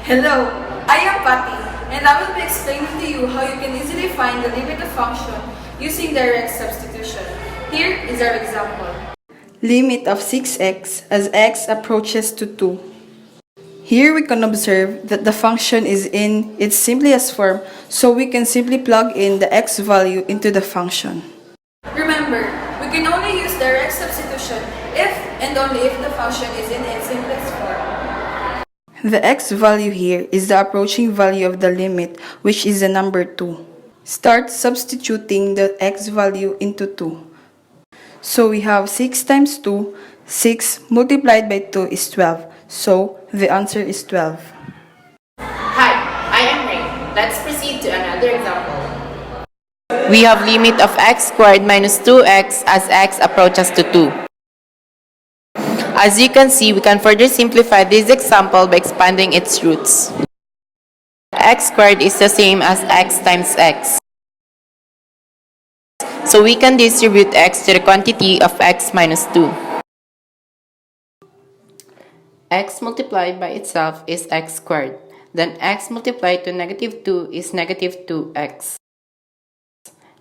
Hello, I am Patty, and I will be explaining to you how you can easily find the limit of function using direct substitution. Here is our example. Limit of 6x as x approaches to 2. Here we can observe that the function is in its simplest form, so we can simply plug in the x value into the function. Remember, we can only use direct substitution if and only if the function is in its simplest form. The x value here is the approaching value of the limit, which is the number 2. Start substituting the x value into 2. So we have 6 times 2, 6 multiplied by 2 is 12. So the answer is 12. Hi, I am Ray. Let's proceed to another example. We have limit of x squared minus 2x as x approaches to 2. As you can see, we can further simplify this example by expanding its roots. X squared is the same as x times x. So we can distribute x to the quantity of x minus 2. X multiplied by itself is x squared. Then x multiplied to negative 2 is negative 2x.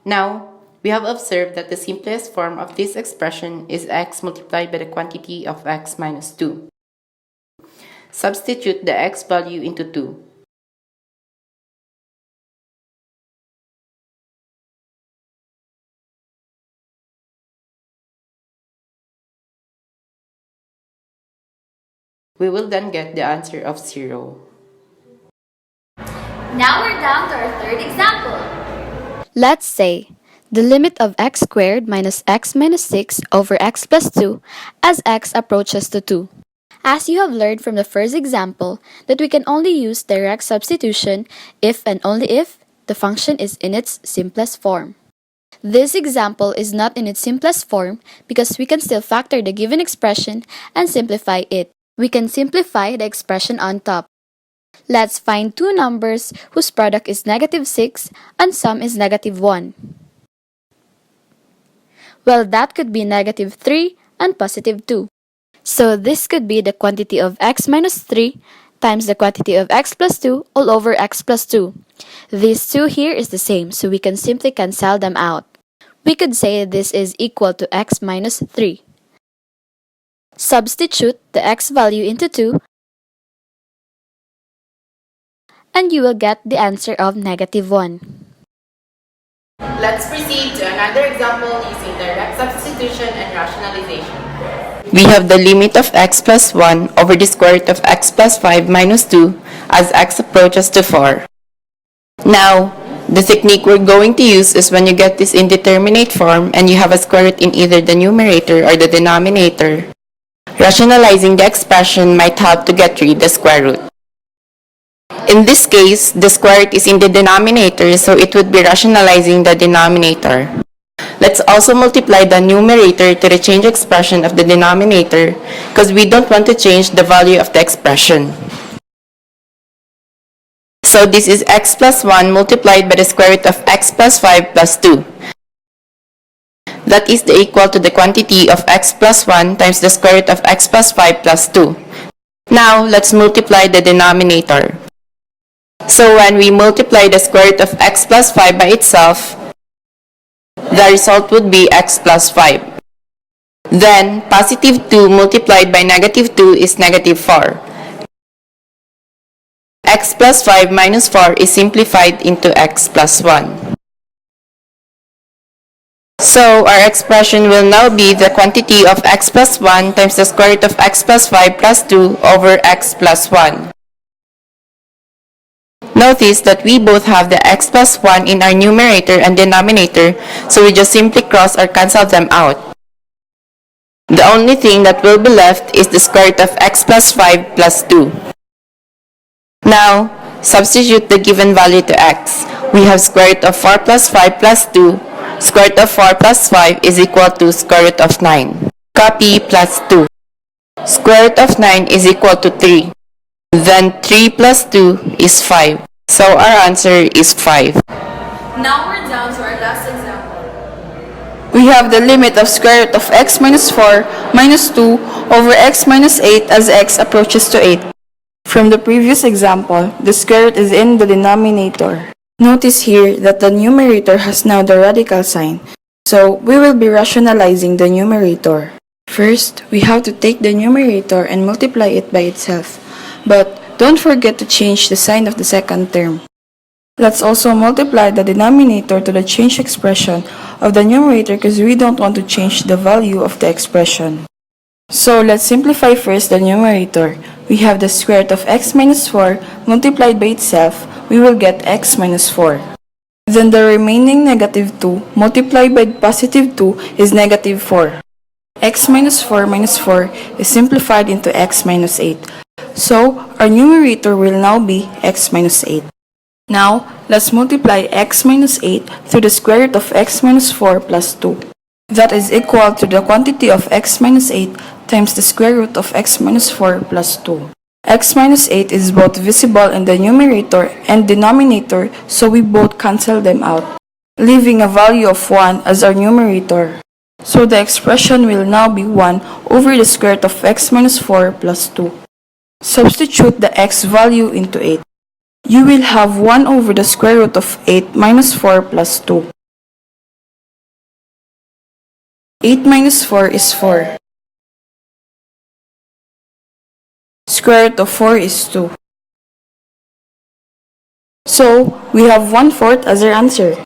Now, we have observed that the simplest form of this expression is x multiplied by the quantity of x minus 2. Substitute the x value into 2. We will then get the answer of 0. Now we're down to our third example. Let's say the limit of x squared minus x minus 6 over x plus 2 as x approaches to 2. As you have learned from the first example that we can only use direct substitution if and only if the function is in its simplest form. This example is not in its simplest form because we can still factor the given expression and simplify it. We can simplify the expression on top. Let's find two numbers whose product is negative 6 and sum is negative 1. Well, that could be negative 3 and positive 2. So this could be the quantity of x minus 3 times the quantity of x plus 2 all over x plus 2. These two here is the same, so we can simply cancel them out. We could say this is equal to x minus 3. Substitute the x value into 2 and you will get the answer of negative 1. Let's proceed to another example using direct substitution and rationalization. We have the limit of x plus 1 over the square root of x plus 5 minus 2 as x approaches to 4. Now, the technique we're going to use is when you get this indeterminate form and you have a square root in either the numerator or the denominator. Rationalizing the expression might help to get rid of the square root. In this case, the square root is in the denominator, so it would be rationalizing the denominator. Let's also multiply the numerator to the change expression of the denominator because we don't want to change the value of the expression. So this is x plus 1 multiplied by the square root of x plus 5 plus 2. That is the equal to the quantity of x plus 1 times the square root of x plus 5 plus 2. Now, let's multiply the denominator. So when we multiply the square root of x plus 5 by itself, the result would be x plus 5. Then, positive 2 multiplied by negative 2 is negative 4. X plus 5 minus 4 is simplified into x plus 1. So, our expression will now be the quantity of x plus 1 times the square root of x plus 5 plus 2 over x plus 1. Notice that we both have the x plus 1 in our numerator and denominator, so we just simply cross or cancel them out. The only thing that will be left is the square root of x plus 5 plus 2. Now, substitute the given value to x. We have square root of 4 plus 5 plus 2. Square root of 4 plus 5 is equal to square root of 9. Copy plus 2. Square root of 9 is equal to 3. Then 3 plus 2 is 5. So our answer is 5. Now we're down to our last example. We have the limit of square root of x minus 4 minus 2 over x minus 8 as x approaches to 8. From the previous example, the square root is in the denominator. Notice here that the numerator has now the radical sign, so we will be rationalizing the numerator. First, we have to take the numerator and multiply it by itself, but don't forget to change the sign of the second term. Let's also multiply the denominator to the change expression of the numerator because we don't want to change the value of the expression. So let's simplify first the numerator. We have the square root of x minus 4 multiplied by itself, we will get x minus 4. Then the remaining negative 2 multiplied by positive 2 is negative 4. X minus 4 is simplified into x minus 8. So our numerator will now be x minus 8. Now, let's multiply x minus 8 through the square root of x minus 4 plus 2. That is equal to the quantity of x minus 8 times the square root of x minus 4 plus 2. X minus 8 is both visible in the numerator and denominator, so we both cancel them out, leaving a value of 1 as our numerator. So the expression will now be 1 over the square root of x minus 4 plus 2. Substitute the x value into 8. You will have 1 over the square root of 8 minus 4 plus 2. 8 minus 4 is 4. Square root of 4 is 2. So, we have 1/4 as our answer.